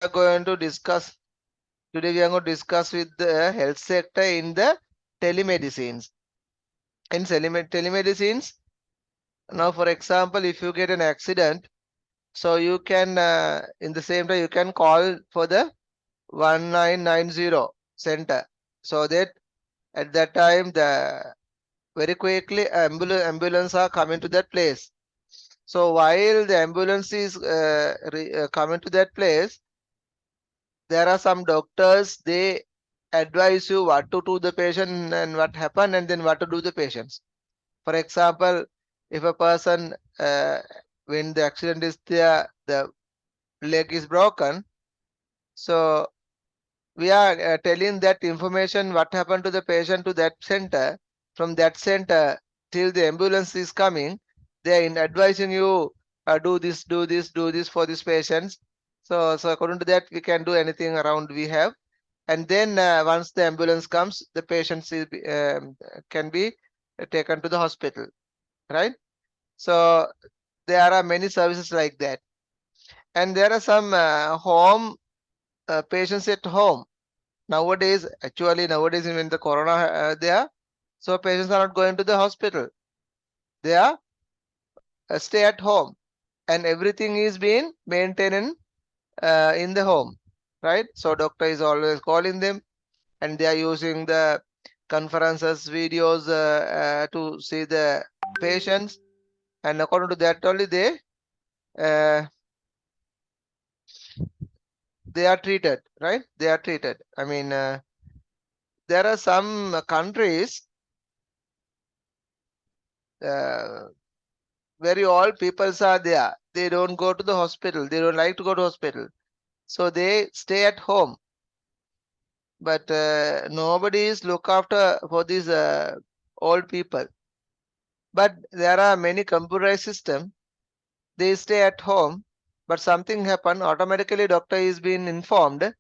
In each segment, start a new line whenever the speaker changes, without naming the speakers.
going to discuss today we are going to discuss with the health sector in the telemedicines. In telemedicines, now for example, if you get an accident, so you can in the same time you can call for the 1990 center, so that at that time the very quickly ambulance are coming to that place. So while the ambulance is coming to that place, there are some doctors, they advise you what to do the patient and what happened and then what to do the patients. For example, if a person when the accident is there, the leg is broken, so we are telling that information what happened to the patient to that center. From that center till the ambulance is coming, they are in advising you do this, do this, do this for these patients. So according to that, we can do anything around we have. And then once the ambulance comes, the patient can be taken to the hospital, right? So there are many services like that. And there are some home patients at home. Nowadays, when the corona there, so patients are not going to the hospital. They are stay at home, and everything is being maintained in the home, right? So doctor is always calling them, and they are using the conferences, videos to see the patients, and according to that only uh, they are treated, right? They are treated. I mean, there are some countries. Very old peoples are there. They don't go to the hospital. They don't like to go to hospital. So they stay at home. But nobody is look after for these old people. But there are many computerized system. They stay at home. But something happen. Automatically, doctor is being informed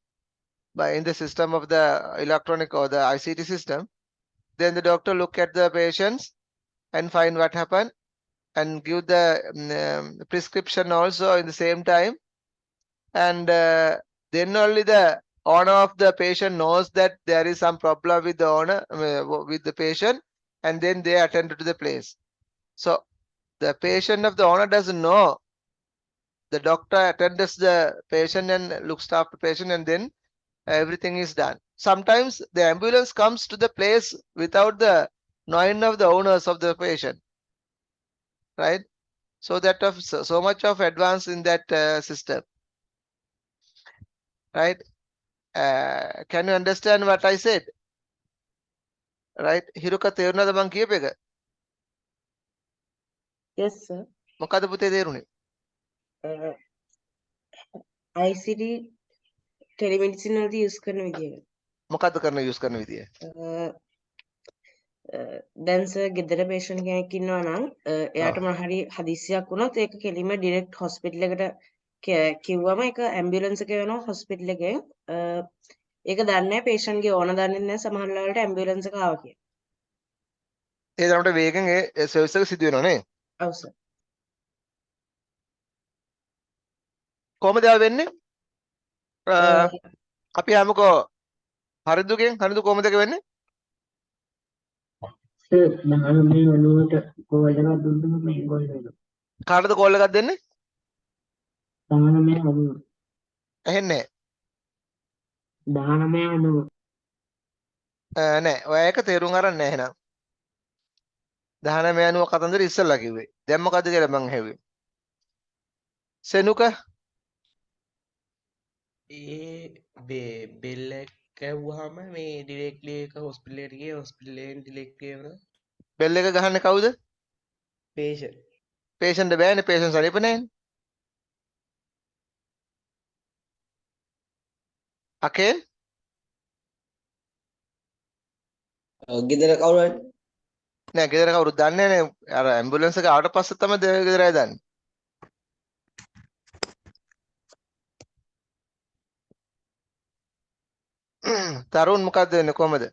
by in the system of the electronic or the ICT system. Then the doctor look at the patients and find what happened and give the prescription also in the same time. And then only the owner of the patient knows that there is some problem with the owner with the patient, and then they attend to the place. So the patient of the owner doesn't know. The doctor attends the patient and looks after patient, and then everything is done. Sometimes the ambulance comes to the place without the knowing of the owners of the patient, right? So that of so much of advance in that system, right? Can you understand what I said? Right? හිරුක තේරුණාද මං කියප එක?
Yes, sir.
මොකද පුතේ තේරුනේ?
Uh, ICT telemedicine වලදී use කරන විදිය.
මොකද්ද කරන යූස් කරන විදිය?
දැන් සර් ගෙදර patient කෙනෙක් ඉන්නවා නම් එයාට මොන හරි හදිස්සියක් වුණොත් ඒක කෙලින්ම direct hospital එකට කිව්වම ඒක ambulance එක වෙනවා hospital එකෙන්. ඒක දන්නේ නැහැ patient ගේ ඕන දන්නේ නැහැ සමහර වෙලාවට ambulance එක ආවා කියලා.
ඒ තරමට වේගෙන් ඒ සර්විස් එක සිදු වෙනවා නේ?
ඔව් සර්.
කොහමද ආව වෙන්නේ? අපි හැමකෝ හරිදුගෙන් හරිදු කොහමද ඒක වෙන්නේ?
සර් 1990ට කෝල් එකක් දුන්නොත් මේ කෝල් එක.
කාටද කෝල් එකක් දෙන්නේ?
1990.
ඇහෙන්නේ
නැහැ. 1990.
නෑ. ඔයා ඒක තේරුම් අරන් නෑ එහෙනම්. 1990 කතන්දර ඉස්සෙල්ලා කිව්වේ. දැන් මොකද්ද කියලා මං ඇහුවේ. සෙනුක
බෙල්ල කැව්වහම මේ ඩිරෙක්ට්ලි එක හොස්පිටල් එකට ගියේ හොස්පිටල් එකෙන් ඩිරෙක්ට්ලි එක
බෙල් එක ගහන්නේ කවුද?
පේෂන්ට්
පේෂන්ට් බෑනේ, පේෂන්ට් සනීප නෑනේ. අකේ
ගෙදර කවුරු හරි
නෑ, ගෙදර කවුරුත් දන්නේ නෑනේ. අර ඇම්බුලන්ස් එක ආවට පස්සේ තමයි ගෙදර අය දන්නේ. තරුන් මොකද්ද වෙන්නේ කොහමද?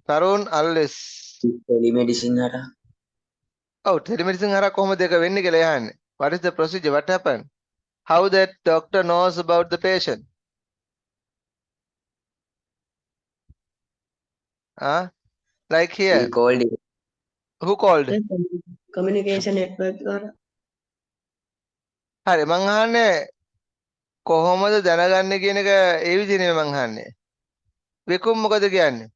තරුන් අල්ලස්
ටෙලිමෙඩිසින් හරහා
ඔව් telemedicine හරහා කොහොමද ඒක වෙන්නේ කියලා යහන්නේ. What is the procedure? What happened? How that doctor knows about the patient? Like
He
here,
called him.
who called?
Communication network වල
හරි මං අහන්නේ කොහොමද දැනගන්නේ කියන එක ඒ විදිහනේ මං අහන්නේ. විකුම් මොකද කියන්නේ?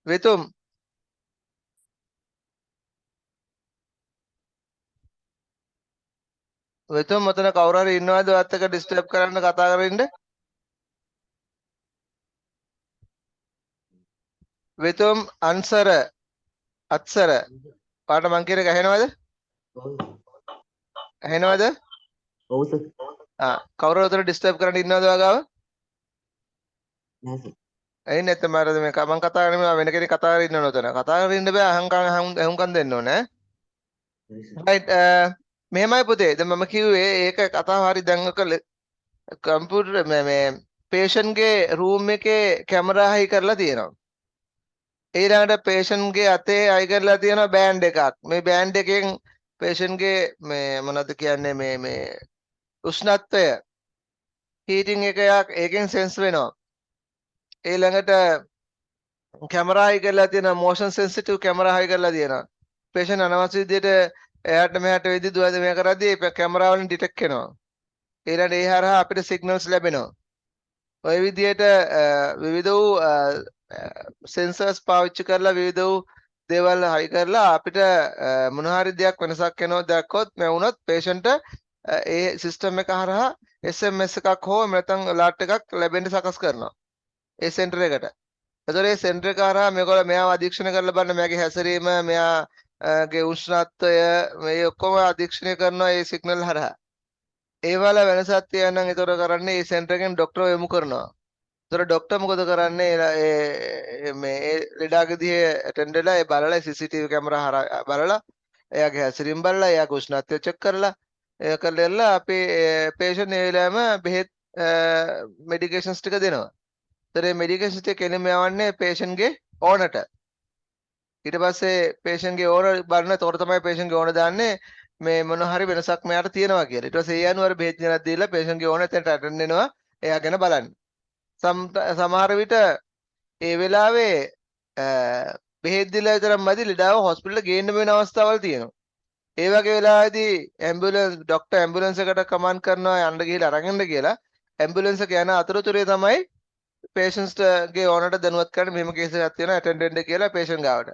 විතුම් විතුම් මතන කවුරු හරි ඉන්නවද ඔයත් එක්ක ඩිස්ටර්බ් කරන්න කතා කරමින්ද? විතුම් අන්සර අත්සර පාට මං කියන එක ඇහෙනවද? ඇහෙනවද?
ඔව් සර්
කවුරු උතන ඩිස්ටර්බ් කරන්න ඉන්නවද ඔයාගාව?
නෑ සර්
ඇයි නැත්නම් මම මේ මං කතා කරන්නේ වෙන කෙනෙක් කතා කරගෙන ඉන්නවද උතන? කතා කරගෙන ඉන්න බෑ අහුම්කම් දෙන්න ඕනේ. right මෙහෙමයි පුතේ දැන් මම කිව්වේ ඒක කතාව හරි දැන් ඔක කම්පියුටර් මේ patient ගේ room එකේ කැමරා හයි කරලා තියෙනවා. ඊළඟට patient ගේ අතේ හයි කරලා තියෙනවා බෑන්ඩ් එකක්. මේ බෑන්ඩ් එකෙන් patient ගේ මේ මොනවද කියන්නේ මේ උෂ්ණත්වය heating එකක් ඒකෙන් sense වෙනවා. ඊළඟට කැමරා හයි කරලා තියෙනවා motion sensitive කැමරා හයි කරලා තියෙනවා. patient අනවශ්‍ය විදිහට එයාට මෙහාට වෙදි දුවද මේ කරද්දී කැමරා වලින් ඩිටෙක්ට් වෙනවා. ඊළඟට ඒ හරහා අපිට සිග්නල්ස් ලැබෙනවා. ඔය විදිහට විවිධ වූ සෙන්සර්ස් පාවිච්චි කරලා විවිධ වූ දේවල් හයි කරලා අපිට මොන හරි දෙයක් වෙනසක් වෙනවා දැක්කොත් මේ වුණොත් patient ඒ සිස්ටම් එක හරහා SMS එකක් හෝ නැත්නම් alert එකක් ලැබෙන්න සකස් කරනවා. ඒ සෙන්ටර් එකට. එතකොට මේ සෙන්ටර් එක හරහා මේගොල්ලෝ මෙයාව අධීක්ෂණය කරලා බලන්න මෙයාගේ හැසිරීම මෙයාගේ උෂ්ණත්වය මේ ඔක්කොම අධීක්ෂණය කරනවා මේ සිග්නල් හරහා. ඒ වල වෙනසක් තියෙනවා නම් ඒතර කරන්නේ මේ සෙන්ටර් එකෙන් ડોක්ටර් යොමු කරනවා. ඒතර ડોක්ටර් මොකද කරන්නේ මේ ලෙඩාගේ දිහේ ඇටෙන්ඩ් වෙලා ඒ බලලා CCTV කැමරා හරහා බලලා එයාගේ හැසිරීම බලලා එයාගේ උෂ්ණත්වය චෙක් කරලා ඒක කරලා අපේ patient ඒ වෙලාවෙම බෙහෙත් මෙඩිකේෂන්ස් ටික දෙනවා. ඒතර මේ මෙඩිකේෂන්ස් ටික කෙලින්ම යවන්නේ patient ගේ ඕනට. ඊට පස්සේ patient ගේ ඕන බලන තොර තමයි patient ගේ ඕන දාන්නේ මේ මොන හරි වෙනසක් මෙයාට තියෙනවා කියලා. ඊට පස්සේ ඒ අනුව බෙහෙත් ගෙනත් දීලා patient ගේ ඕන තැනට අටෙන්ඩ් වෙනවා. එයා ගැන බලන්න. සමහර විට ඒ වෙලාවේ බෙහෙත් දීලා විතරක් මදි ලෙඩාව හොස්පිටල් ගේන්න වෙන අවස්ථාවල් තියෙනවා. ඒ වගේ වෙලාවේදී ඇම්බියුලන්ස් ડોක්ටර් ඇම්බියුලන්ස් එකට කමාන්ඩ් කරනවා යන්න ගිහලා අරන් එන්න කියලා. ඇම්බියුලන්ස් එක යන අතරතුරේ තමයි patients ගේ ඕනට දැනුවත් කරන්න මෙහෙම කේස් එකක් තියෙනවා ඇටෙන්ඩ් වෙන්න කියලා patient ගාවට.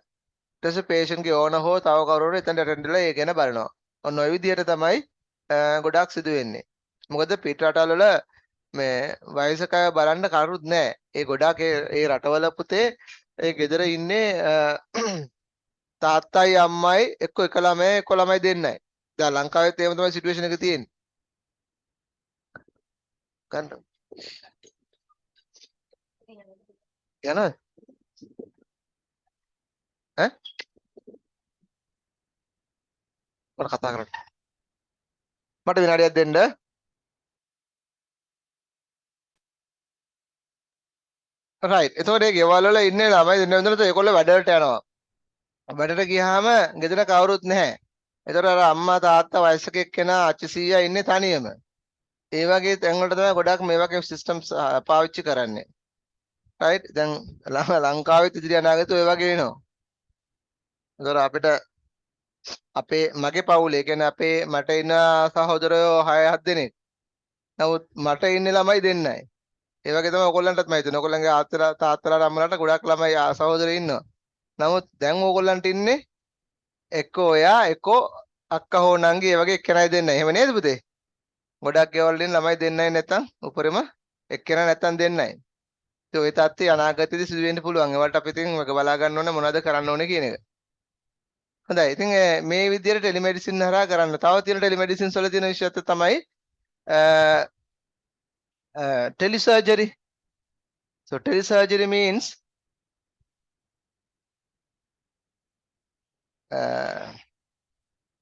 ඊට පස්සේ patient ගේ ඕන හෝ තව කවුරු හරි එතනට ඇටෙන්ඩ් වෙලා ඒ ගැන බලනවා. ඔන්න ඔය විදිහට තමයි ගොඩාක් සිදු වෙන්නේ. මොකද පිට රටවල වල මේ වයසක අය බලන්න කවුරුත් නැහැ. ඒ ගොඩාක් ඒ රටවල පුතේ ඒ ගෙදර ඉන්නේ තාත්තයි අම්මයි එක්ක එක ළමයි එක්ක ළමයි දෙන්නයි. දැන් ලංකාවෙත් එහෙම තමයි සිටුේෂන් එක තියෙන්නේ. ගන්න. යනවා. ඈ? මට කතා කරන්න. මට විනාඩියක් දෙන්න. රයිට්. එතකොට ඒ ගෙවල් වල ඉන්නේ ළමයි දෙන්නෙකුට ඒගොල්ලෝ වැඩවලට යනවා. වැඩට ගියාම ගෙදර කවුරුත් නැහැ. එතකොට අර අම්මා තාත්තා වයසක එක්කෙනා අච්චි සීයා ඉන්නේ තනියම. ඒ වගේ තැන් වලට තමයි ගොඩක් මේ වගේ සිස්ටම්ස් පාවිච්චි කරන්නේ. රයිට්. දැන් ලංකාවෙත් ඉදිරි අනාගතේ ඔය වගේ වෙනවා. එතකොට අපිට අපේ මගේ පවුලේ කියන්නේ අපේ මට ඉන්න සහෝදරයෝ 6-7 දෙනෙක්. නමුත් මට ඉන්නේ ළමයි දෙන්නයි. ඒ වගේ තමයි ඔයගොල්ලන්ටත් මම හිතන්නේ. ඔයගොල්ලන්ගේ ආත්තලා තාත්තලාට අම්මලාට ගොඩක් ළමයි සහෝදරයෝ ඉන්නවා. නමුත් දැන් ඕගොල්ලන්ට ඉන්නේ එක්ක ඔයා එක්ක අක්කා හෝ නංගි ඒ වගේ එක්කෙනයි දෙන්නයි. එහෙම නේද පුතේ? ගොඩක් ගෙවල් වලින් ළමයි දෙන්නයි නැත්තම් උපරිම එක්කෙනා නැත්තම් දෙන්නයි. ඉතින් ওই තත්ත්වය අනාගතයේදී සිදු වෙන්න පුළුවන්. ඒවට අපි ඉතින් බලා ගන්න ඕනේ මොනවද කරන්න ඕනේ කියන එක. හොඳයි. ඉතින් මේ විදිහට ටෙලිමෙඩිසින් හරහා කරන්න. තව තියෙන ටෙලිමෙඩිසින්ස් වල තියෙන විශේෂත්වය තමයි telesurgery. So telesurgery means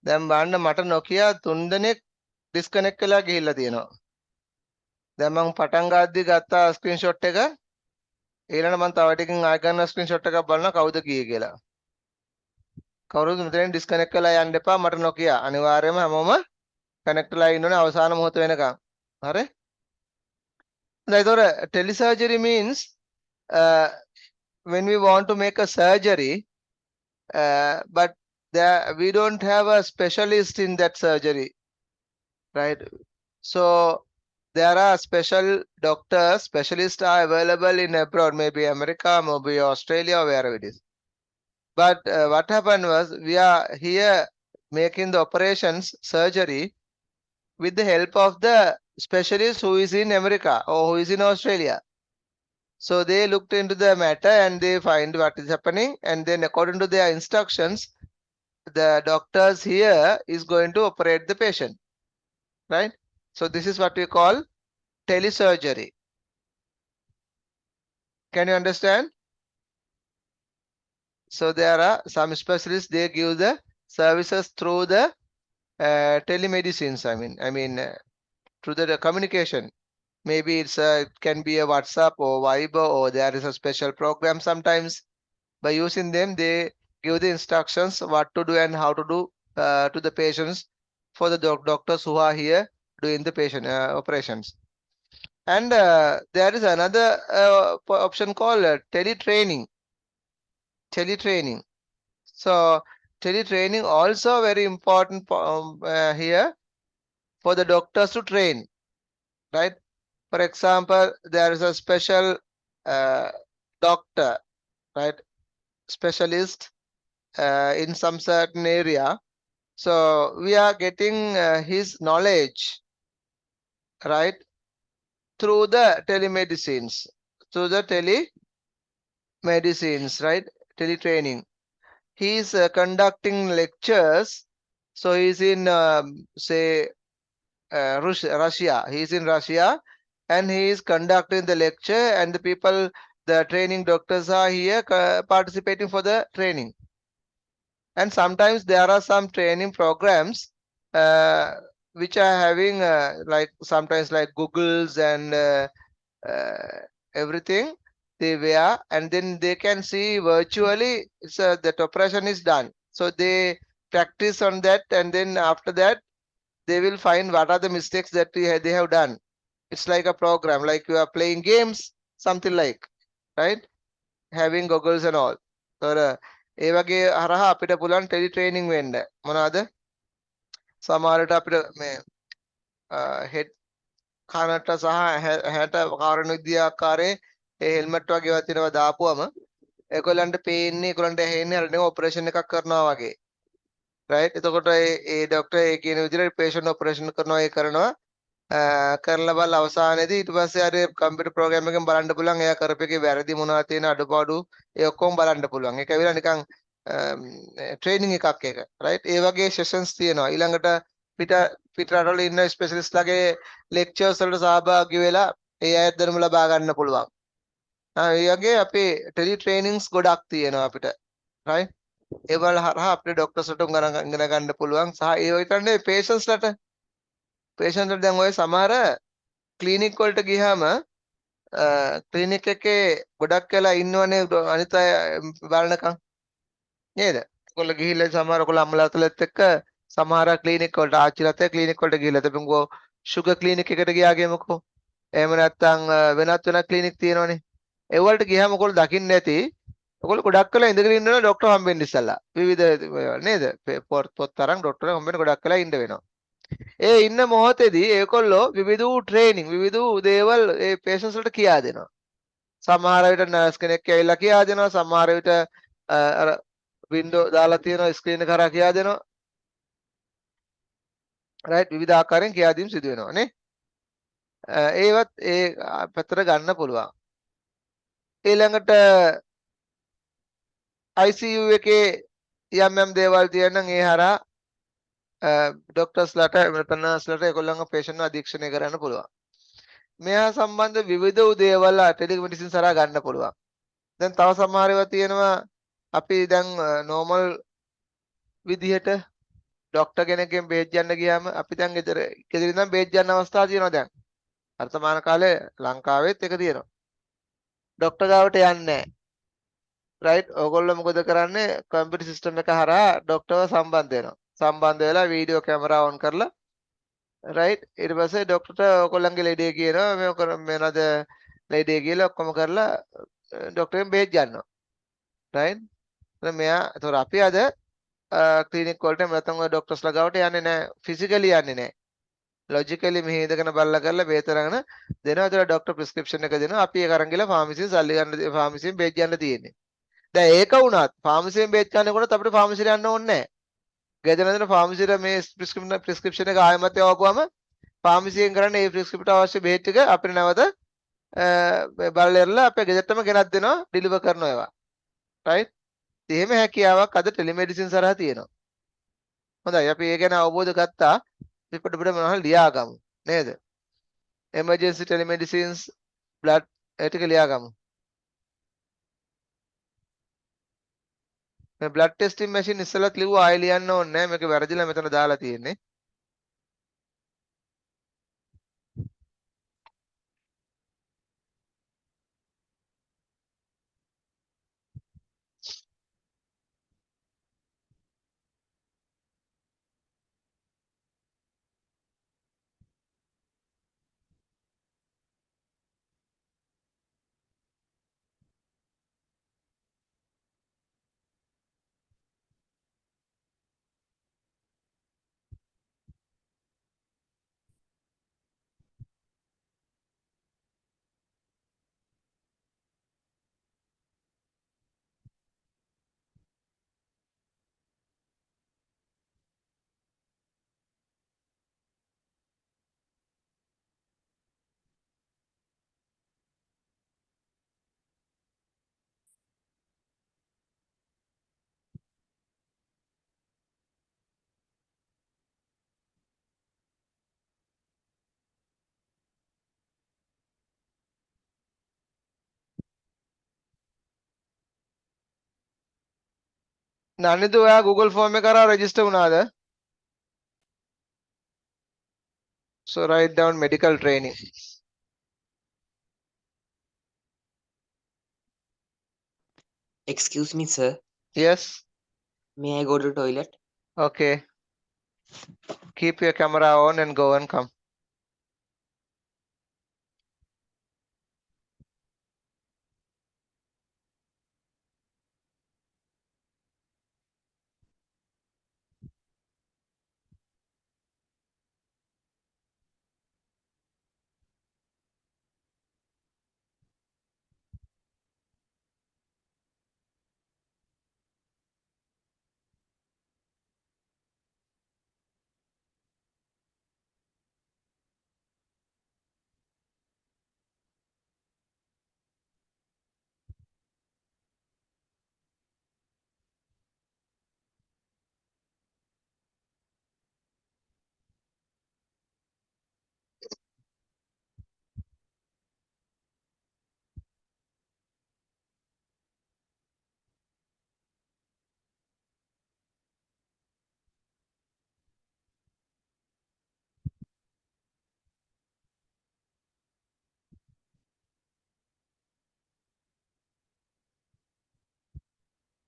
දැන් බලන්න මට Nokia 3 දෙනෙක් ඩිස්කනෙක්ට් වෙලා ගිහිල්ලා තියෙනවා. දැන් මම පටන් ගද්දි ගත්ත ස්ක්‍රීන්ෂොට් එක ඊළඟ මම තව ටිකකින් ආය ගන්න ස්ක්‍රීන්ෂොට් එකක් බලනවා කවුද ගියේ කියලා. කවුරුත් මෙතෙන් ඩිස්කනෙක්ට් කරලා යන්න එපා මට නොකිය. අනිවාර්යයෙන්ම හැමෝම කනෙක්ට් වෙලා ඉන්න ඕනේ අවසාන මොහොත වෙනකම්. හරි? දැන් ඒතකොට telesurgery means when we want to make a surgery but there we don't have a specialist in that surgery, right? So there are special doctors, specialists are available in abroad, maybe America, maybe Australia, or wherever it is. But what happened was we are here making the operations, surgery, with the help of the specialist who is in America or who is in Australia. So they looked into the matter and they find what is happening, and then according to their instructions, the doctors here is going to operate the patient, right? So this is what we call telesurgery. Can you understand? So there are some specialists, they give the services through the telemedicines. I mean through the communication. Maybe it can be a WhatsApp or Viber, or there is a special program sometimes. By using them, they give the instructions what to do and how to do to the patients for the doctors who are here doing the patient operations. And there is another option called teletraining. Teletraining. So teletraining also very important here for the doctors to train, right? For example, there is a special doctor, right? Specialist in some certain area. So we are getting his knowledge, right? Through the telemedicines, right? Teletraining. He is conducting lectures. So he is in, say, Russia. He is in Russia, and he is conducting the lecture, and the people, the training doctors are here participating for the training. And sometimes there are some training programs which are having like sometimes like Googles and everything they wear, and then they can see virtually that operation is done. So they practice on that, and then after that they will find what are the mistakes that they have done. It's like a program, like you are playing games, something like, right? Having goggles and all. So ඒ වගේ හරහා අපිට පුළුවන් tele training වෙන්න. මොනවාද? සමහරට අපිට මේ head කනට සහ ඇහැට කාරණ විද්‍යාකාරයේ ඒ හෙල්මට් වගේ ඒවා තියෙනවා දාපුවම ඒගොල්ලන්ට පේන්නේ ඒගොල්ලන්ට ඇහෙන්නේ අර නේ ඔපරේෂන් එකක් කරනවා වගේ. right? එතකොට ඒ ડોක්ටර් ඒ කියන විදිහට patient ඔපරේෂන් කරනවා ඒ කරනවා කරලා බලලා අවසානයේදී ඊට පස්සේ අර කම්පියුටර් ප්‍රෝග්‍රෑම් එකෙන් බලන්න පුළුවන් එයා කරපේකේ වැරදි මොනවද තියෙන අඩුපාඩු ඒ ඔක්කොම බලන්න පුළුවන්. ඒක ඇවිල්ලා නිකන් ට්‍රේනින් එකක් ඒක. right? ඒ වගේ සෙෂන්ස් තියෙනවා. ඊළඟට පිටරටවල ඉන්න ස්පෙෂලිස්ට්ලාගේ ලෙක්චර්ස් වලට සහභාගී වෙලා ඒ අයත් දැනුම ලබා ගන්න පුළුවන්. ඒ වගේ අපේ ටෙලි ට්‍රේනින්ග්ස් ගොඩක් තියෙනවා අපිට. right? ඒවල හරහා අපේ ડોක්ටර්ස්ලට ඉගෙන ගන්න පුළුවන් සහ ඒ විතරනේ පේෂන්ට්ස්ලට දැන් ඔය සමහර ක්ලිනික් වලට ගියාම ක්ලිනික් එකේ ගොඩක් වෙලා ඉන්නවනේ අනිත් අය බලනකම් නේද? ඔයගොල්ලෝ ගිහිල්ලා සමහර ඔයගොල්ලෝ අම්මලාටලත් එක්ක සමහර ක්ලිනික් වලට ආච්චිලාත් එක්ක ක්ලිනික් වලට ගිහිල්ලා තිබුණකෝ ෂුගර් ක්ලිනික් එකට ගියා කියමුකෝ. එහෙම නැත්නම් වෙනත් ක්ලිනික් තියෙනවනේ. ඒ වලට ගියාම ඔයගොල්ලෝ දකින්න ඇති ඔයගොල්ලෝ ගොඩක් වෙලා ඉඳගෙන ඉන්නවා ડોක්ටර් හම්බෙන්න ඉස්සලා. විවිධ නේද? පොත් තරම් ડોක්ටර් හම්බෙන්න ගොඩක් වෙලා ඉන්න වෙනවා. ඒ ඉන්න මොහොතේදී ඒකොල්ලෝ විවිධ ට්‍රේනින් විවිධ දේවල් ඒ පේෂන්ට්ස් වලට කියා දෙනවා. සමහර විට නර්ස් කෙනෙක් ඇවිල්ලා කියා දෙනවා. සමහර විට අර වින්ඩෝ දාලා තියෙන ස්ක්‍රීන් එක කරා කියා දෙනවා. රයිට් විවිධ ආකාරයෙන් කියා දීම් සිදු වෙනවා නේ. ඒවත් ඒ පැත්තට ගන්න පුළුවන්. ඊළඟට ICU එකේ යම් දේවල් තියෙනනම් ඒ හරහා ડોක්ටර්ස්ලාට නර්ස්ලාට ඒගොල්ලන්ගේ පේෂන්ට්ව අධීක්ෂණය කරන්න පුළුවන්. මෙහා සම්බන්ධ විවිධ දේවල් ටෙලිමෙඩිසින් සරහා ගන්න පුළුවන්. දැන් තව සමහර ඒවා තියෙනවා අපි දැන් නෝමල් විදිහට ડોක්ටර් කෙනෙක්ගෙන් බේත් යන්න ගියාම අපි දැන් ගෙදර ඉඳන් බේත් යන්න අවස්ථා තියෙනවා දැන්. වර්තමාන කාලේ ලංකාවෙත් ඒක තියෙනවා. ડોක්ටර් ගාවට යන්නේ නැහැ. right ඕගොල්ලෝ මොකද කරන්නේ කම්පියුටර් සිස්ටම් එක හරහා ડોක්ටර්ව සම්බන්ධ වෙනවා සම්බන්ධ වෙලා වීඩියෝ කැමරා ඔන් කරලා right ඊට පස්සේ ડોක්ටර්ට ඕගොල්ලන්ගේ ලෙඩේ කියනවා මේ නේද ලෙඩේ කියලා ඔක්කොම කරලා ડોක්ටර්ගෙන් බෙහෙත් ගන්නවා right එතන මෙයා ඒතොර අපි අද ක්ලිනික් වලට නැත්නම් ඔය ડોක්ටර්ස්ලා ගාවට යන්නේ නැහැ ෆිසිකලි යන්නේ නැහැ ලොජිකලි මෙහෙ ඉඳගෙන බලලා කරලා බෙහෙත අරගෙන දෙනවා ඒතර ડોක්ටර් ප්‍රෙස්ක්‍රිප්ෂන් එක දෙනවා අපි ඒක අරන් ගිහලා ෆාමසියෙන් සල්ලි ගන්න ෆාමසියෙන් බෙහෙත් ගන්න තියෙන්නේ දැන් ඒක වුණත් ෆාමසියෙන් බෙහෙත් ගන්නකොට අපිට ෆාමසියට යන්න ඕනේ නැහැ ගෙදර ඉඳන් ෆාමසියට මේ ප්‍රෙස්ක්‍රිප්ෂන් එක ආයෙමත් යවපුවාම ෆාමසියෙන් කරන්නේ ඒ ප්‍රෙස්ක්‍රිප්ට අවශ්‍ය බෙහෙත් ටික අපිට නැවත බලලෙරලා අපේ ගෙදරටම ගෙනත් දෙනවා ඩිලිවර් කරනවා ඒවා right එහෙම හැකියාවක් අද ටෙලිමෙඩිසින් සරහා තියෙනවා හොඳයි අපි ඒ ගැන අවබෝධ ගත්තා රිපෝට් අපිට මොනවා හරි ලියාගමු නේද emergency telemedicines blood ඒ ටික ලියාගමු මේ blood testing machine ඉස්සෙල්ලත් ලිව්වා ආයෙ ලියන්න ඕනේ නැහැ මේක වැරදිලා මෙතන දාලා තියෙන්නේ නන්දිත ඔයා Google form එක කරා register වුණාද so write down medical training
Excuse me, sir.
yes
May I go to toilet?
okay keep your camera on and go and come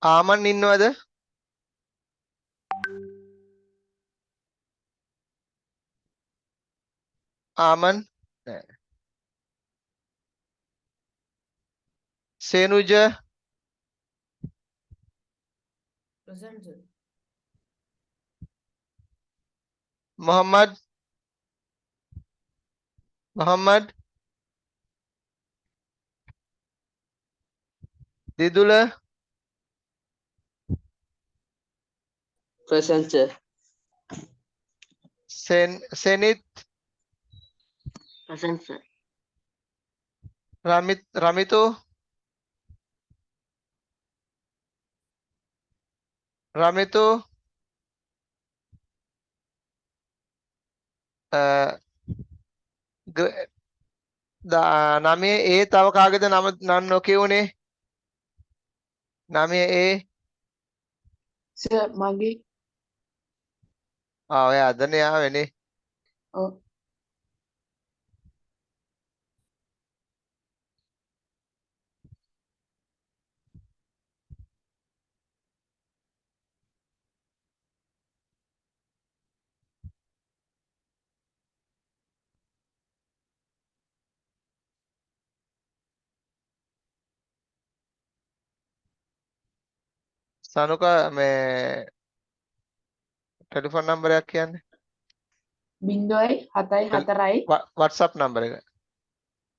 ආමන් ඉන්නවද ආමන් නෑ සේනුජ
present sir.
Muhammad Muhammad Didula
Present, sir.
සෙනිත්
present sir
රමිතු රමිතු නමේ ඒ තව කාගේද නම නම් නොකියුනේ නමේ ඒ
sir mage
ඔය අදනේ ආවෙනේ
oh
Sanuka මේ telephone නම්බරයක් කියන්නේ
0.74යි
WhatsApp නම්බර එක.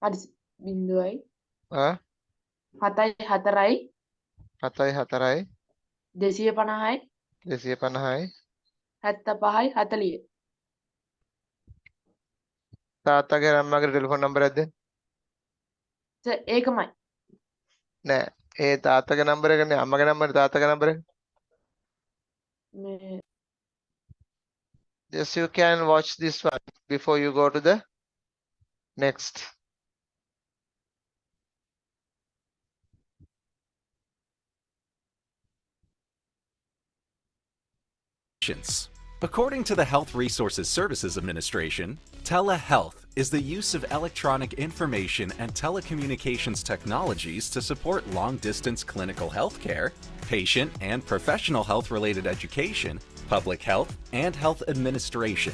හරි 0.74යි
ආ
74යි
74යි
250යි
250යි
75යි 40
තාත්තගේ අම්මගේ ටෙලිෆෝන් නම්බරයක් දෙන්න.
ඒකමයි
නෑ ඒ තාත්තගේ නම්බර එකනේ අම්මගේ නම්බර තාත්තගේ නම්බර එක.
මේ
Just you can watch this one before you go to the next.
According to the Health Resources Services Administration, telehealth is the use of electronic information and telecommunications technologies to support long-distance clinical health care, patient and professional health-related education, public health, and health administration.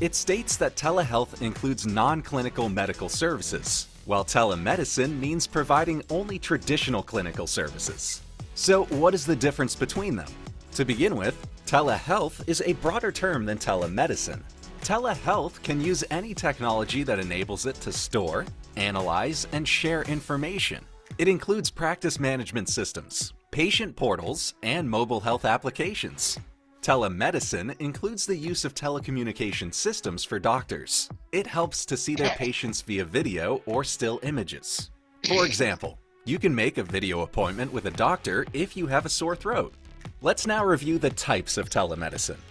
It states that telehealth includes non-clinical medical services, while telemedicine means providing only traditional clinical services. So what is the difference between them? To begin with, telehealth is a broader term than telemedicine. Telehealth can use any technology that enables it to store, analyze, and share information. It includes practice management systems, patient portals, and mobile health applications. Telemedicine includes the use of telecommunication systems for doctors. It helps to see their patients via video or still images. For example, you can make a video appointment with a doctor if you have a sore throat. Let's now review the types of telemedicine.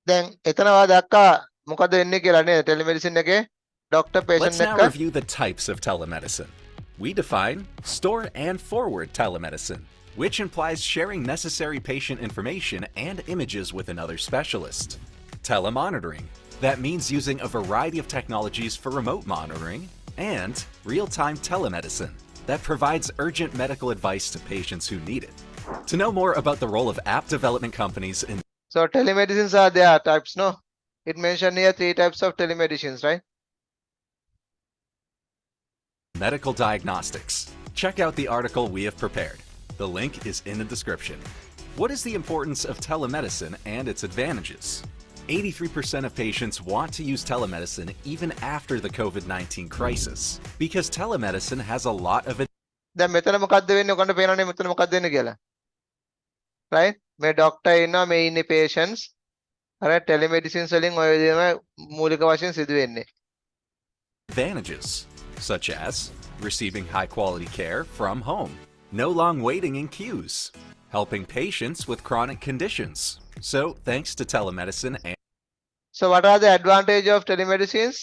දැන් එතනවා දැක්කා මොකද වෙන්නේ කියලා නේද ටෙලිමෙඩිසින් එකේ doctor
Let's
patient
now
එක්ක
review the types of telemedicine. We define store and forward telemedicine, which implies sharing necessary patient information and images with another specialist. Telemonitoring, that means using a variety of technologies for remote monitoring. And real-time telemedicine, that provides urgent medical advice to patients who need it. To know more about the role of app development companies in
So telemedicines are there types, no? It mentioned here 3 types of telemedicines, right?
medical diagnostics, check out the article we have prepared. The link is in the description. What is the importance of telemedicine and its advantages? 83% of patients want to use telemedicine even after the COVID-19 crisis, because telemedicine has a lot of
දැන් මෙතන මොකද්ද වෙන්නේ? ඔකට පේනවනේ මෙතන මොකක්ද වෙන්නේ කියලා. right? මේ ડોක්ටර් ඉන්නවා මේ ඉන්නේ patients. අර telemedicines වලින් ඔය විදිහම මූලික වශයෙන් සිදු වෙන්නේ.
advantages, such as receiving high-quality care from home, no long waiting in queues, helping patients with chronic conditions. So, thanks to telemedicine and
So what are the advantage of telemedicines?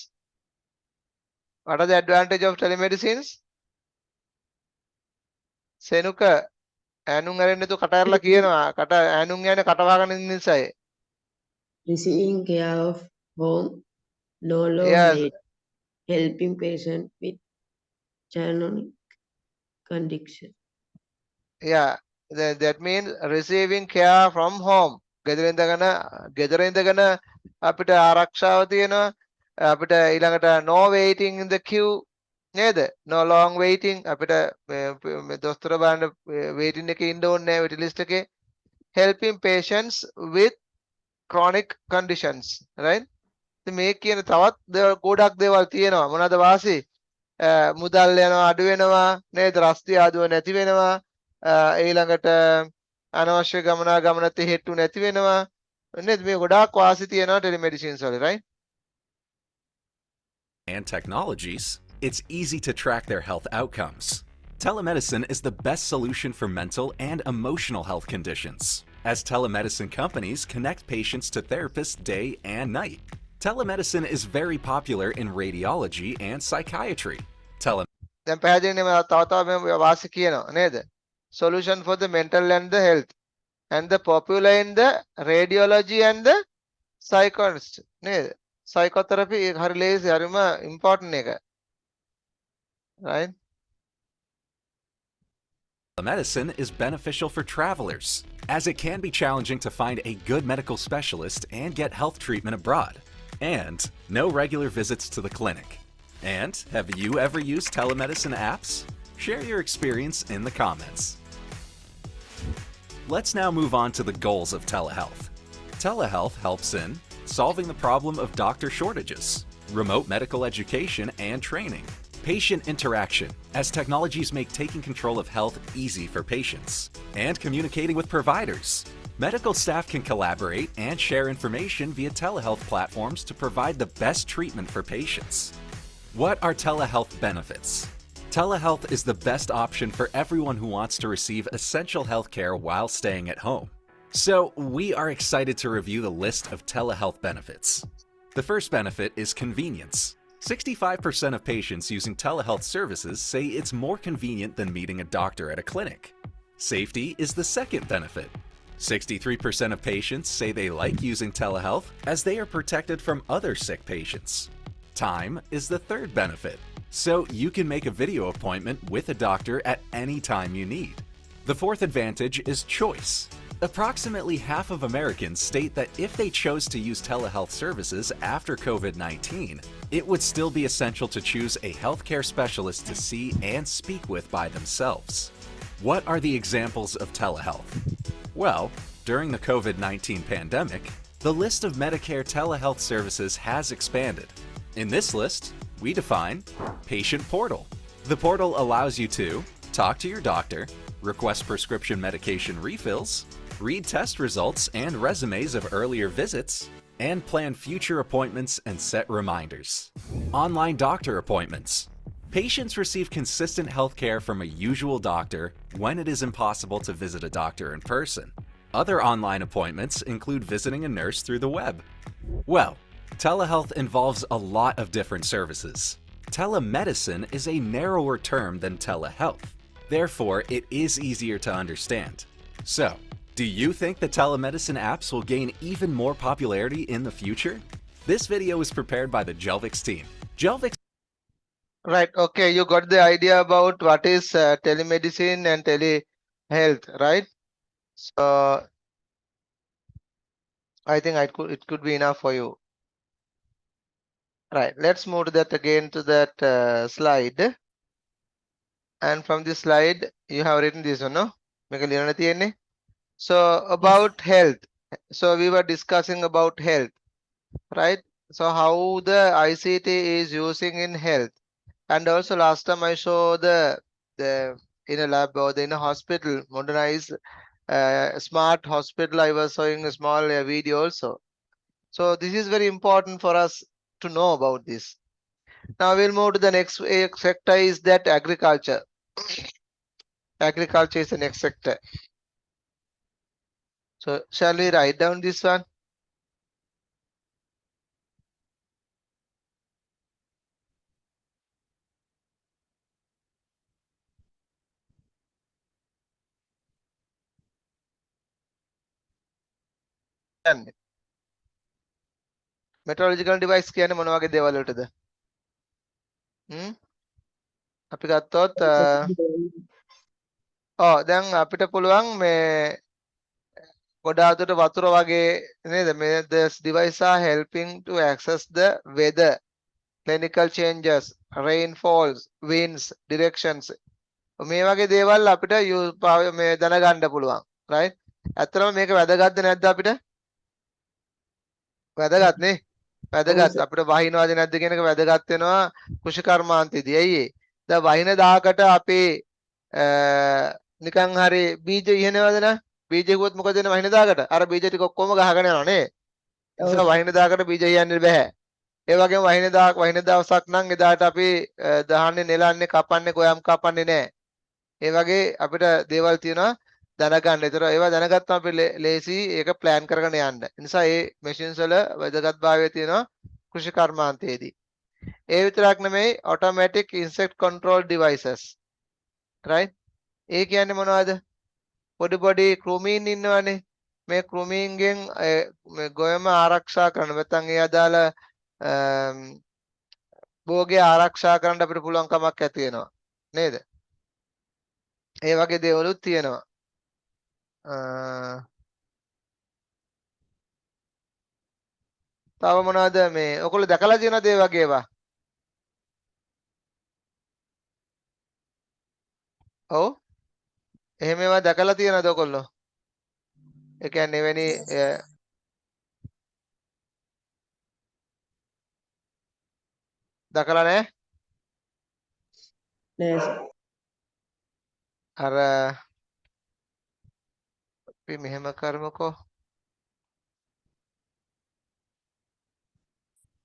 What are the advantage of telemedicines? සෙනුක ඈනුම් අරින්න තු කටහරලා කියනවා. කට ඈනුම් යන්නේ කටවාගෙන ඉන්න නිසායි.
receiving care of home, no long
Yes.
wait, helping patient with chronic condition.
Yeah, that means receiving care from home. ගෙදර ඉඳගෙන අපිට ආරක්ෂාව තියෙනවා. අපිට ඊළඟට no waiting in the queue නේද? No long waiting අපිට දොස්තර බලන්න waiting එකේ ඉන්න ඕනේ නැහැ waiting list එකේ. Helping patients with chronic conditions, right? ඉතින් මේ කියන තවත් ගොඩක් දේවල් තියෙනවා. මොනවාද වාසි? මුදල් යනවා අඩු වෙනවා නේද? රස්තිය ආදුව නැති වෙනවා. ඊළඟට අනවශ්‍ය ගමනාගමනත් හේතු නැති වෙනවා නේද? මේ ගොඩාක් වාසි තියෙනවා ටෙලිමෙඩිසින්ස් වල, right?
and technologies, it's easy to track their health outcomes. Telemedicine is the best solution for mental and emotional health conditions, as telemedicine companies connect patients to therapists day and night. Telemedicine is very popular in radiology and psychiatry.
දැන් පැහැදිලිනේ මම තව මේ වාසි කියනවා නේද? Solution for the mental and the health and the popular in the radiology and the psychologist නේද? Psychotherapy හරි ලේසි හරිම important එක. Right?
Telemedicine is beneficial for travelers, as it can be challenging to find a good medical specialist and get health treatment abroad, and no regular visits to the clinic. And have you ever used telemedicine apps? Share your experience in the comments. Let's now move on to the goals of telehealth. Telehealth helps in solving the problem of doctor shortages, remote medical education and training, patient interaction, as technologies make taking control of health easy for patients, and communicating with providers. Medical staff can collaborate and share information via telehealth platforms to provide the best treatment for patients. What are telehealth benefits? Telehealth is the best option for everyone who wants to receive essential healthcare while staying at home. So, we are excited to review the list of telehealth benefits. The first benefit is convenience. 65% of patients using telehealth services say it's more convenient than meeting a doctor at a clinic. Safety is the second benefit. 63% of patients say they like using telehealth as they are protected from other sick patients. Time is the third benefit, so you can make a video appointment with a doctor at any time you need. The fourth advantage is choice. Approximately half of Americans state that if they chose to use telehealth services after COVID-19, it would still be essential to choose a healthcare specialist to see and speak with by themselves. What are the examples of telehealth? Well, during the COVID-19 pandemic, the list of Medicare telehealth services has expanded. In this list, we define Patient Portal. The portal allows you to talk to your doctor, request prescription medication refills, read test results and resumes of earlier visits, and plan future appointments and set reminders. Online doctor appointments. Patients receive consistent health care from a usual doctor when it is impossible to visit a doctor in person. Other online appointments include visiting a nurse through the web. Well, telehealth involves a lot of different services. Telemedicine is a narrower term than telehealth. Therefore, it is easier to understand. So, do you think the telemedicine apps will gain even more popularity in the future? This video was prepared by the Jelvix team. Jelvix.
Right. Okay. You got the idea about what is telemedicine and telehealth, right? So I think it could be enough for you. Right. Let's move to that again to that slide. And from this slide, you have written this one, no? So about health. So we were discussing about health, right? So how the ICT is using in health. And also last time I show the in a lab or in a hospital, modernized smart hospital. I was showing a small video also. So this is very important for us to know about this. Now we'll move to the next sector is that agriculture. Agriculture is the next sector. So shall we write down this one? Meteorological device කියන්නේ මොන වගේ දේවල් වලටද? අපි ගත්තොත් දැන් අපිට පුළුවන් මේ ගොඩාක් දුරට වතුර වගේ නේද? This device are helping to access the weather, clinical changes, rainfalls, winds, directions. මේ වගේ දේවල් අපිට මේ දැනගන්න පුළුවන්. right? ඇත්තටම මේක වැදගත්ද නැද්ද අපිට? වැදගත් නේ? වැදගත්. අපිට වහිනවද නැද්ද කියන එක වැදගත් වෙනවා කෘෂිකර්මාන්තයේදී. ඇයි ඒ? දැන් වහින දාකට අපේ නිකන් හරි බීජ ඉහෙනවද නා? බීජ කිව්වොත් මොකද වෙන්නේ වහින දාකට? අර බීජ ටික ඔක්කොම ගහගෙන යනවා නේ. ඒ නිසා වහින දාකට බීජ ඉයන්නේ බෑ. ඒ වගේම වහින දවසක් නම් එදාට අපි දහන්නේ නෙලන්නේ කපන්නේ ගොයම් කපන්නේ නැහැ. ඒ වගේ අපිට දේවල් තියෙනවා දැනගන්න. ඒතර ඒවා දැනගත්තම අපි ලේසි ඒක ප්ලෑන් කරගෙන යන්න. ඒ නිසා මේ මැෂින්ස් වල වැදගත්භාවය තියෙනවා කෘෂි කර්මාන්තයේදී. ඒ විතරක් නෙමෙයි automatic insect control devices. right? ඒ කියන්නේ මොනවද? පොඩි කෘමීන් ඉන්නවනේ. මේ කෘමීන්ගෙන් මේ ගොයම ආරක්ෂා කරන්න නැත්නම් ඒ අදාළ භෝගය ආරක්ෂා කරන්න අපිට පුළුවන් කමක් ඇති වෙනවා. නේද? ඒ වගේ දේවලුත් තියෙනවා. තව මොනවද මේ ඔයගොල්ලෝ දැකලා තියෙනවද ඒ වගේ ඒවා? ඔව්. එහෙම ඒවා දැකලා තියෙනවද ඔයගොල්ලෝ? ඒ කියන්නේ එවැනි දැකලා නැහැ.
නෑ සර්.
අර අපි මෙහෙම කරමුකෝ.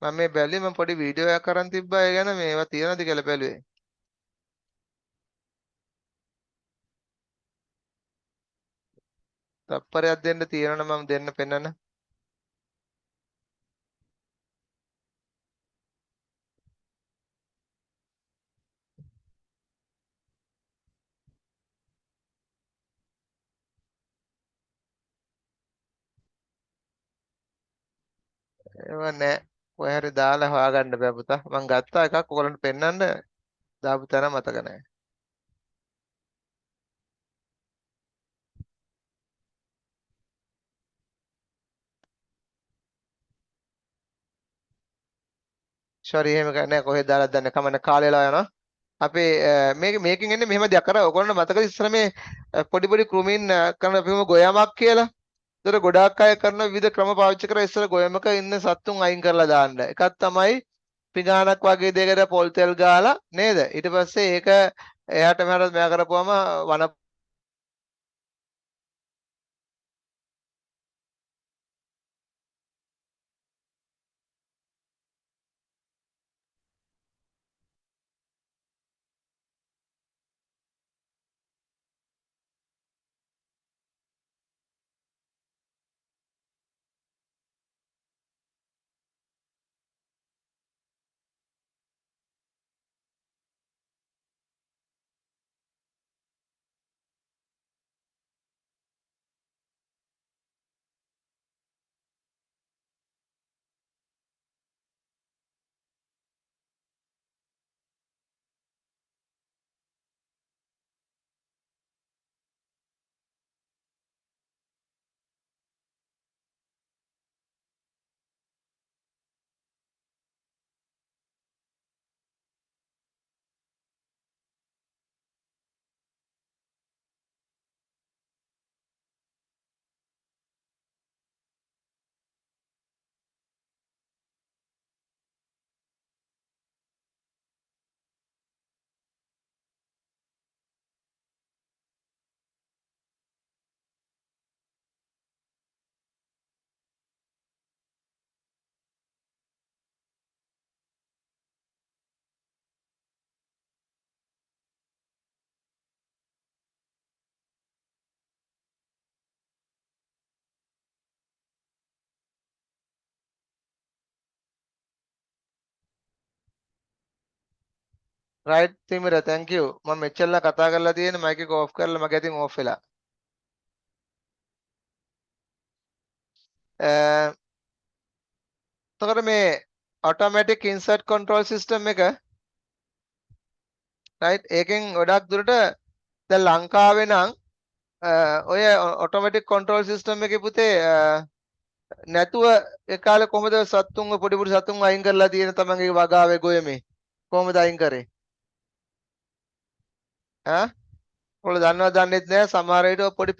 මම මේ බැලුවේ මම පොඩි වීඩියෝ එකක් අරන් තිබ්බා ඒ ගැන මේවා තියනද කියලා බැලුවේ. තප්පරයක් දෙන්න තියෙනවනේ මම දෙන්න පෙන්නන්න. ඒව නෑ. කොහේ හරි දාලා හොයාගන්න බෑ පුතා. මම ගත්තා එකක් ඔයගලන්ට පෙන්නන්න දාපු තැන මතක නෑ. sorry එහෙම නෑ කොහෙද දාලා දන්නේ කමන්න කාලේලා යනවා. අපේ මේකෙන් එන්නේ මෙහෙම දෙයක්. අර ඔයගොල්ලන්ට මතකද ඉස්සර මේ පොඩි පොඩි කෘමීන් කරන අපිම ගොයමක් කියලා. ඒතර ගොඩාක් අය කරන විවිධ ක්‍රම පාවිච්චි කරලා ඉස්සර ගොයමක ඉන්න සත්තුන් අයින් කරලා දාන්න. එකක් තමයි පිඟානක් වගේ දෙයකට පොල් තෙල් ගාලා නේද? ඊට පස්සේ ඒක එහාට මෙහාට මෙයා කරපුවම වන right තිමිර thank you. මම මෙච්චරලා කතා කරලා තියෙන මයික් එක ඕෆ් කරලා මගේ අතින් ඕෆ් වෙලා. එතකොට මේ automatic insert control system එක right ඒකෙන් ගොඩක් දුරට දැන් ලංකාවේ නම් ඔය automatic control system එකේ පුතේ නැතුව ඒ කාලේ කොහොමද සත්තුන්ව පොඩි පොඩි සත්තුන් අයින් කරලා තියෙන තමන්ගේ වගාවේ ගොයමේ කොහොමද අයින් කරේ ඈ ඔයාලා දන්නවද දන්නෙත් නෑ සමහර විට පොඩි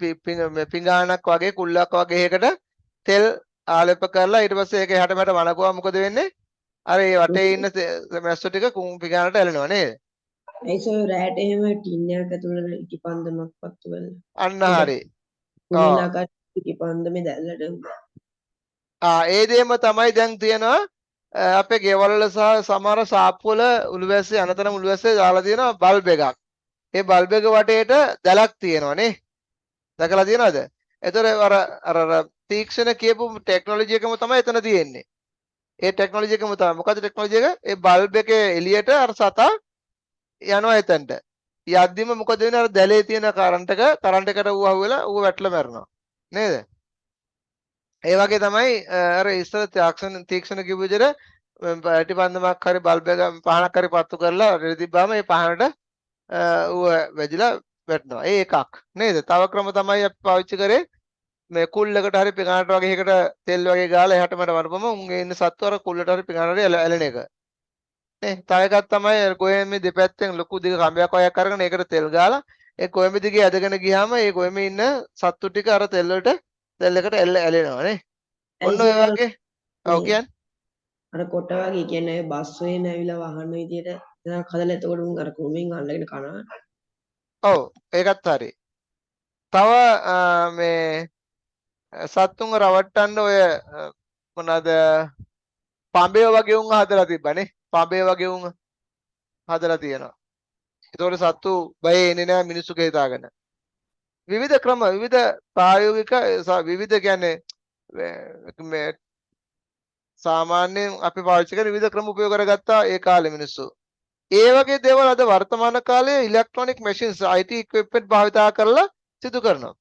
පිඟානක් වගේ කුල්ලක් වගේ එකකට තෙල් ආලේප කරලා ඊට පස්සේ ඒක එහාට මෙහාට වනපුවා මොකද වෙන්නේ අර ඒ වටේ ඉන්න මැස්සෝ ටික පිඟානට ඇලෙනවා නේද
ඒ සර් රැට එහෙම ටින් එකක් ඇතුළේ ඉටිපන්දමක් පත්තු කරලා
අන්න හරි
කුණිනාකට ඉටිපන්දමේ දැල්ලට
ඒ දෙයම තමයි දැන් තියෙනවා අපේ ගෙවල් වල සහ සමහර සාප්පු වල උළුවැස්සේ අනතන උළුවැස්සේ දාලා තියෙනවා බල්බ් එකක්. ඒ බල්බ් එක වටේට දැලක් තියෙනවා නේ. දැකලා තියෙනවද? ඒතර අර තීක්ෂණ කියපු ටෙක්නොලොජි එකම තමයි එතන තියෙන්නේ. ඒ ටෙක්නොලොජි එකම තමයි. මොකද්ද ටෙක්නොලොජි එක? ඒ බල්බ් එකේ එළියට අර සතා යනවා එතනට. යද්දිම මොකද වෙන්නේ? අර දැලේ තියෙන කරන්ට් එකට ඌ අහුවෙලා ඌ වැටලා මැරෙනවා. නේද? ඒ වගේ තමයි අර ඉස්සර තීක්ෂණ කිව්ව විදිහට පැටිපන්දමක් හරි බල්බ් එක පහනක් හරි පත්තු කරලා රෙදි තිබ්බාම ඒ පහනට ඌ වැදිලා වැටෙනවා. ඒ එකක් නේද? තව ක්‍රම තමයි අපි පාවිච්චි කරේ මේ කුල්ලකට හරි පිඟානට වගේ එකකට තෙල් වගේ ගාලා එහාට මට වරපම උන්ගේ ඉන්න සත්තු අර කුල්ලට හරි පිඟානට ඇලෙන එක. නේ? තව එකක් තමයි ගොයමේ දෙපැත්තෙන් ලොකු දිග කම්බයක් වගේ අරගෙන ඒකට තෙල් ගාලා ඒ ගොයමේ දිගේ ඇදගෙන ගියාම ඒ ගොයමේ ඉන්න සත්තු ටික අර තෙල් වලට සෙල් එකට ඇලෙනවා නේ. ඔන්න ඔය වගේ ඔව් කියන්නේ
අර කොට වගේ කියන්නේ බස් වේන ඇවිල්ලා වහන්න විදියට දැන් හදලා එතකොට උන් අර කුමින් අල්ලගෙන කනවා.
ඔව් ඒකත් හරි. තව මේ සත්තුන්ව රවට්ටන්න ඔය මොනවාද පඹය වගේ උන් හදලා තිබ්බනේ. පඹය වගේ උන් හදලා තියෙනවා. ඒතකොට සත්තු බය එන්නේ නැහැ මිනිස්සුගේ හිතාගෙන. විවිධ ක්‍රම විවිධ ප්‍රායෝගික විවිධ කියන්නේ මේ සාමාන්‍යයෙන් අපි පාවිච්චි කරන විවිධ ක්‍රම උපයෝග කරගත්තා ඒ කාලේ මිනිස්සු. ඒ වගේ දේවල් අද වර්තමාන කාලයේ ඉලෙක්ට්‍රොනික මැෂින්ස් IT equipment භාවිතා කරලා සිදු කරනවා.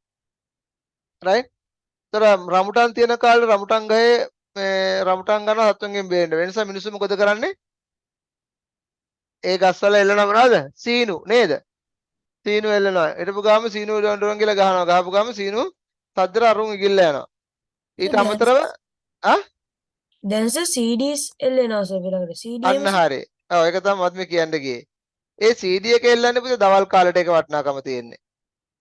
right? තර රමුටන් තියෙන කාලේ රමුටන් ගහේ මේ රමුටන් ගන්න සත්තුන්ගෙන් බේරෙන්න. වෙනස මිනිස්සු මොකද කරන්නේ? ඒ ගස්වල එල්ලන මොනවද? සීනු නේද? සීනු එල්ලනවා. ඊටපු ගාම සීනු ඩොන් කියලා ගහනවා. ගහපු ගාම සීනු සද්දර අරුන් ඉගිල්ලා යනවා. ඊට අමතරව
දැන් CDs එල්ලෙනවා සර් ඊළඟට CD
අන්න හරි. ඔව් ඒක තමයි මම කියන්න ගියේ. ඒ CD එක එල්ලන්නේ පුතේ දවල් කාලේට ඒක වටිනාකම තියෙන්නේ.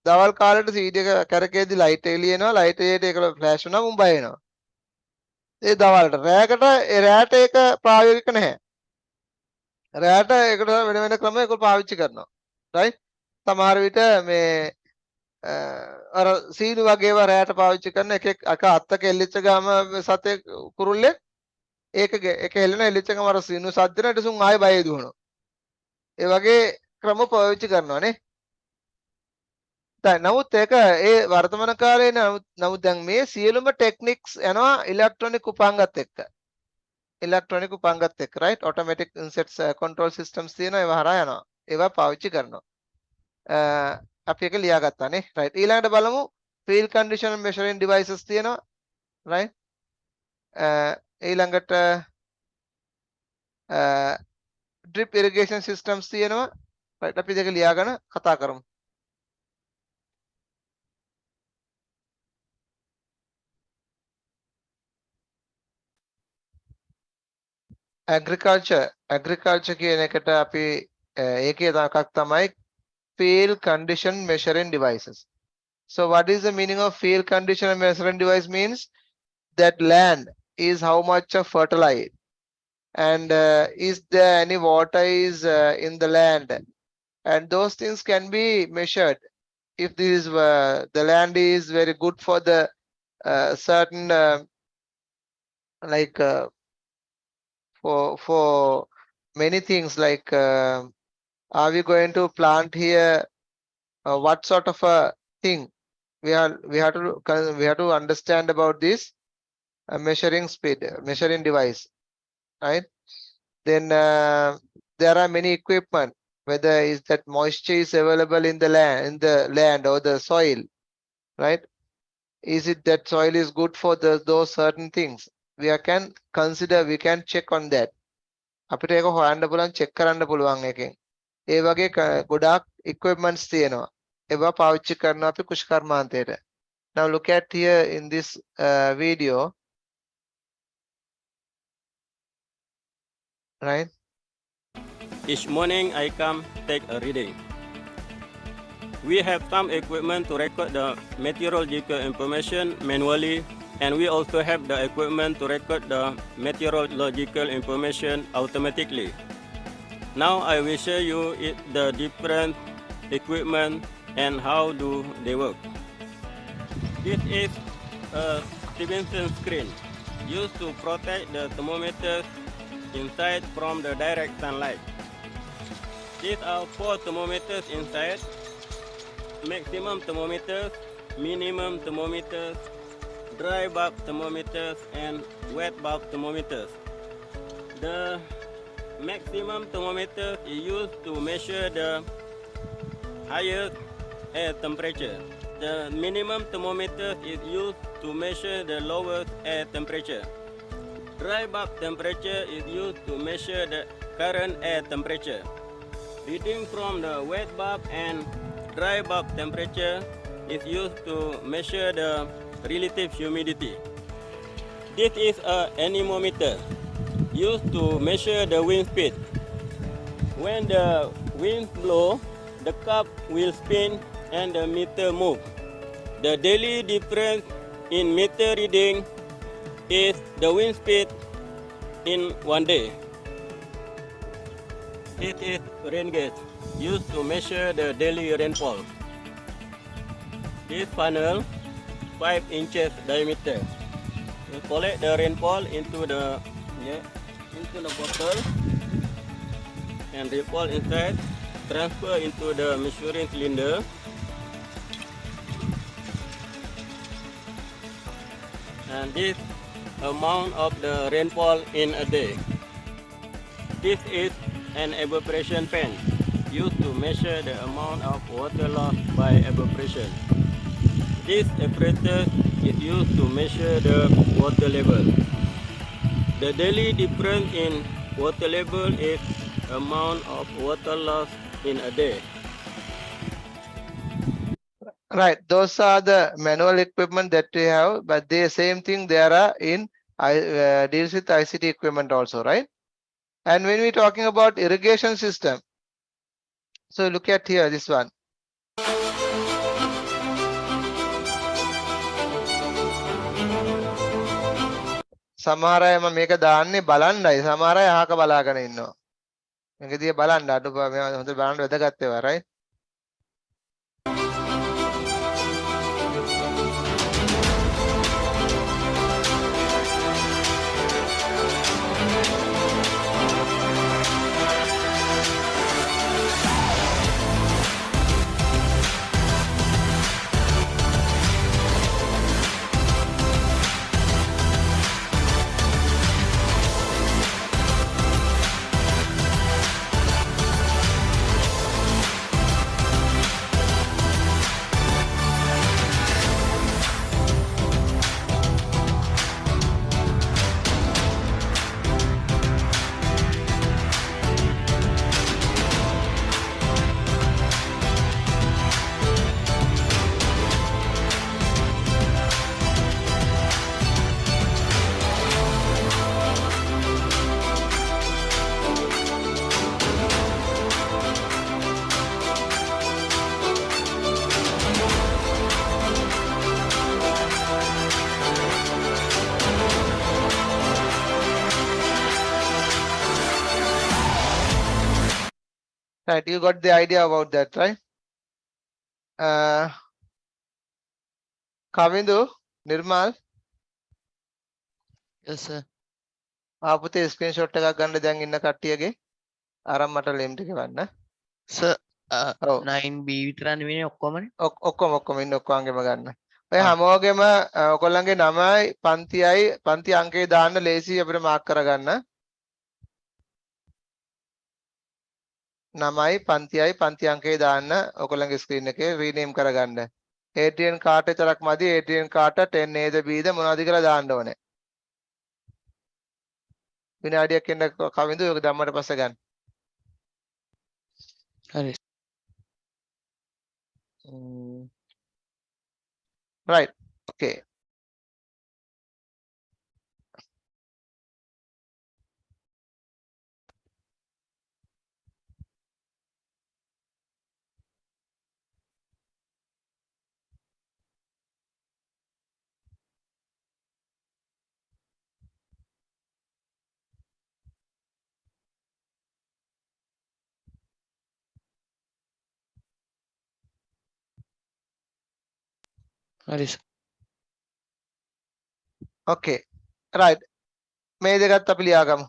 දවල් කාලේට CD එක කරකේදී ලයිට් එළියනවා. ලයිට් එළියට ඒක ෆ්ලෑෂ් වෙනවා මුඹ එනවා. ඒ දවල්ට රැයට ඒක ප්‍රායෝගික නැහැ. රැයට ඒකට වෙන වෙන ක්‍රම ඒක පාවිච්චි කරනවා. right? සමහර විට මේ අර සීනු වගේ ඒවා රැයට පාවිච්චි කරන එක අත්තක එල්ලිච්ච ගාම සතේ කුරුල්ලේ ඒක හෙල්ලෙන එල්ලිච්ච ගාම අර සීනු සද්දනට සුන් ආයෙ බය දුවනවා. ඒ වගේ ක්‍රම පාවිච්චි කරනවා නේ. නමුත් ඒක ඒ වර්තමාන කාලේ නමුත් දැන් මේ සියලුම ටෙක්නික්ස් යනවා ඉලෙක්ට්‍රොනික උපංගත් එක්ක. ඉලෙක්ට්‍රොනික උපංගත් එක්ක right automatic insets control systems තියෙනවා ඒවා හරහා යනවා. ඒවා පාවිච්චි කරනවා. අපි එක ලියාගත්තා නේ right ඊළඟට බලමු field condition measuring devices තියෙනවා right ඊළඟට drip irrigation systems තියෙනවා right අපි දෙක ලියාගෙන කතා කරමු agriculture කියන එකට අපි ඒකේ එකක් තමයි field condition measuring devices. So what is the meaning of field condition measuring device? Means that land is how much of fertilizer and is there any water is in the land, and those things can be measured. If this is the land is very good for the certain like for many things like are we going to plant here what sort of a thing we have to understand about this measuring speed measuring device right then there are many equipment whether is that moisture is available in the land or the soil right is it that soil is good for those certain things we can consider we can check on that අපිට ඒක හොයන්න පුළුවන් check කරන්න පුළුවන් එකෙන් ඒ වගේ ගොඩාක් equipments තියෙනවා ඒවා පාවිච්චි කරනවා අපි කුෂ්කර්මාන්තයට now look at here in this video right
each morning I come take a reading. We have some equipment to record the meteorological information manually, and we also have the equipment to record the meteorological information automatically. Now I will show you the different equipment and how do they work. This is a Stevenson screen used to protect the thermometers inside from the direct sunlight. These are 4 thermometers inside: maximum thermometers, minimum thermometers, dry bulb thermometers, and wet bulb thermometers. The maximum thermometer is used to measure the highest air temperature. The minimum thermometer is used to measure the lowest air temperature. Dry bulb temperature is used to measure the current air temperature. Reading from the wet bulb and dry bulb temperature is used to measure the relative humidity. This is an anemometer used to measure the wind speed. When the wind blows, the cup will spin and the meter move. The daily difference in meter reading is the wind speed in 1 day. This is rain gauge used to measure the daily rainfall. This funnel 5 inches diameter. We collect the rainfall into the bottle and rainfall inside transfer into the measuring cylinder. And this amount of the rainfall in a day. This is an evaporation pen used to measure the amount of water loss by evaporation. This apparatus is used to measure the water level. The daily difference in water level is amount of water loss in a day.
Right, those are the manual equipment that we have, but the same thing there are in deals with ICT equipment also, right? And when we're talking about irrigation system, so look at here this one. සමහර අය මම මේක දාන්නේ බලන්නයි සමහර අය අහක බලාගෙන ඉන්නවා. මේක දිහා බලන්න අඩු හොඳට බලන්න වැදගත් ඒවා, right? Right, you got the idea about that, right? Kavindu, Nirmal,
Yes, sir.
ආපුතේ ස්ක්‍රීන්ෂොට් එකක් ගන්න දැන් ඉන්න කට්ටියගේ අරන් මට link ටික ගන්න.
Sir,
ඔව්
9B විතරක් නෙවෙයි ඔක්කොමනේ.
ඔක්කොම ඉන්න ඔක්කොංගෙම ගන්න. ඔය
ආ.
හැමෝගෙම ඔයගොල්ලන්ගේ නමයි පන්තියයි පන්ති අංකය දාන්න ලේසි අපිට මාක් කරගන්න. නමයි පන්තියයි පන්ති අංකය දාන්න ඔයගොල්ලන්ගේ ස්ක්‍රීන් එකේ රීනේම් කරගන්න. ATN කාට විතරක් මදි ATN කාට 10 Aද Bද මොනවද කියලා දාන්න ඕනේ. විනාඩියක් ඉන්න කවින්දු ඔයක දැම්මට පස්සේ ගන්න.
හරි.
Right. Okay.
හරි sir.
Okay. Right. මේ දෙකත් අපි ලියාගමු.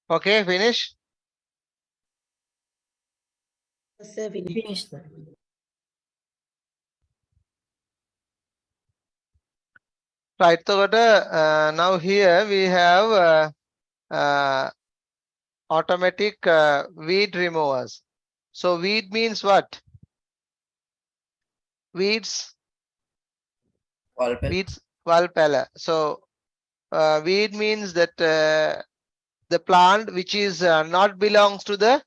Okay, finish.
sir, finish.
Finish.
Right. So now here we have automatic weed removers. So weed means what? Weeds, valpella. So weed means that the plant which is not belongs to the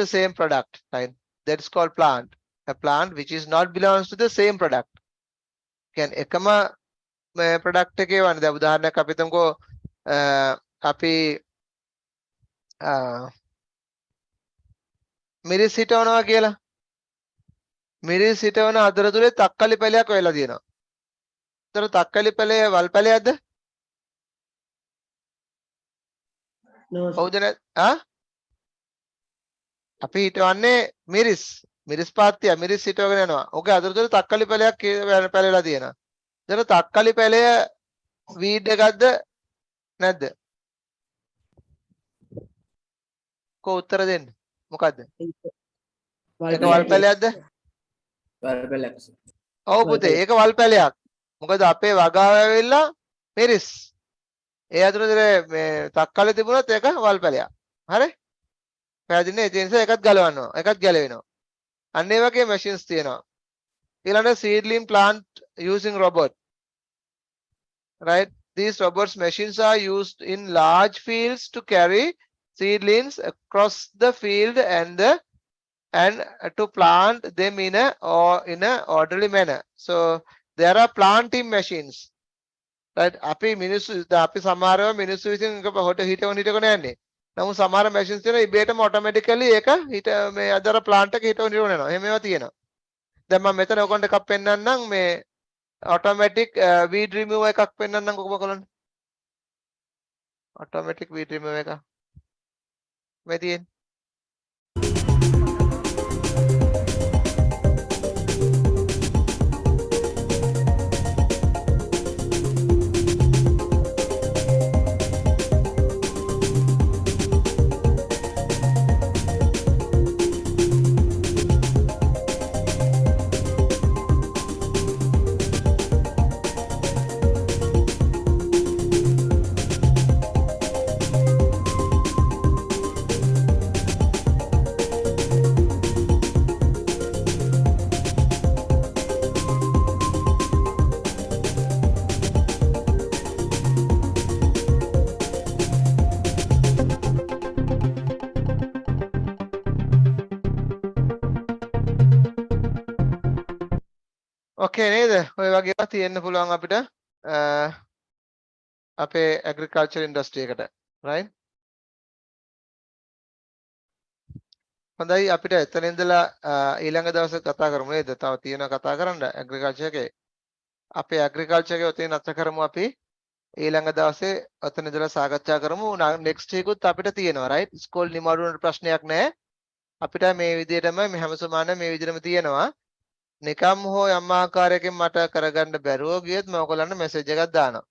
same product, right? That is called plant. A plant which is not belongs to the same product. Can ekama product එකේ වань දැන් උදාහරණයක් අපි හිතමුකෝ අපි මිරිස් හිටවනවා කියලා. මිරිස් හිටවන අතරතුරේ තක්කලි පැලයක් වෙලා තියෙනවා. ඒතර තක්කලි පැලේ වල් පැලයක්ද?
No, sir.
හවුද නැත්? අපි හිටවන්නේ මිරිස් පාත්තිය මිරිස් හිටවගෙන යනවා. ඔගේ අතරතුරේ තක්කලි පැලයක් පැලලා තියෙනවා. ඒතර තක්කලි පැලය වීඩ් එකක්ද නැද්ද? කො උත්තර දෙන්න. මොකද්ද? ඒක වල් පැලයක්ද? ඔව් පුතේ ඒක වල් පැලයක්. මොකද අපේ වගාව ඇවිල්ලා මිරිස්. ඒ අතරතුරේ මේ තක්කලි තිබුණත් ඒක වල් පැලයක්. හරි? පැහැදිලිනේ? ඒ නිසා එකත් ගලවනවා. එකත් ගැලවෙනවා. අන්න ඒ වගේ machines තියෙනවා. ඊළඟට seedling plant using robot. Right? These robots machines are used in large fields to carry seedlings across the field and to plant them in a orderly manner. So there are planting machines. Right? අපි මිනිස්සු අපි සමහරව මිනිස්සු විසින් හොට හිටවන යන්නේ. නමුත් සමහර machines තියෙනවා ඉබේටම automatically ඒක හිට මේ අදර plant එක හිටවන යනවා. එහෙම ඒවා තියෙනවා. දැන් මම මෙතන ඔයගොල්ලන්ට එකක් පෙන්නන්නම් මේ automatic weed remover එකක් පෙන්නන්නම් කොහොම කරන්නේ? automatic weed remover එක. මේ තියෙන්නේ. Okay නේද? ඔය වගේ ඒවා තියෙන්න පුළුවන් අපිට අපේ agriculture industry එකට. Right? හොඳයි අපිට එතන ඉඳලා ඊළඟ දවසේ කතා කරමු නේද? තව තියෙනවා කතා කරන්න agriculture එකේ. අපේ agriculture එකේ ඔතන නැත කරමු අපි. ඊළඟ දවසේ ඔතන ඉඳලා සාකච්ඡා කරමු. next week උත් අපිට තියෙනවා right? ස්කෝල් නිමාඩු වුණාට ප්‍රශ්නයක් නැහැ. අපිට මේ විදිහටම මේ හැම සමාන මේ විදිහටම තියෙනවා. නිකම් හෝ යම් ආකාරයකින් මට කරගන්න බැරුව ගියොත් මම ඔයගොල්ලන්ට මෙසේජ් එකක් දානවා.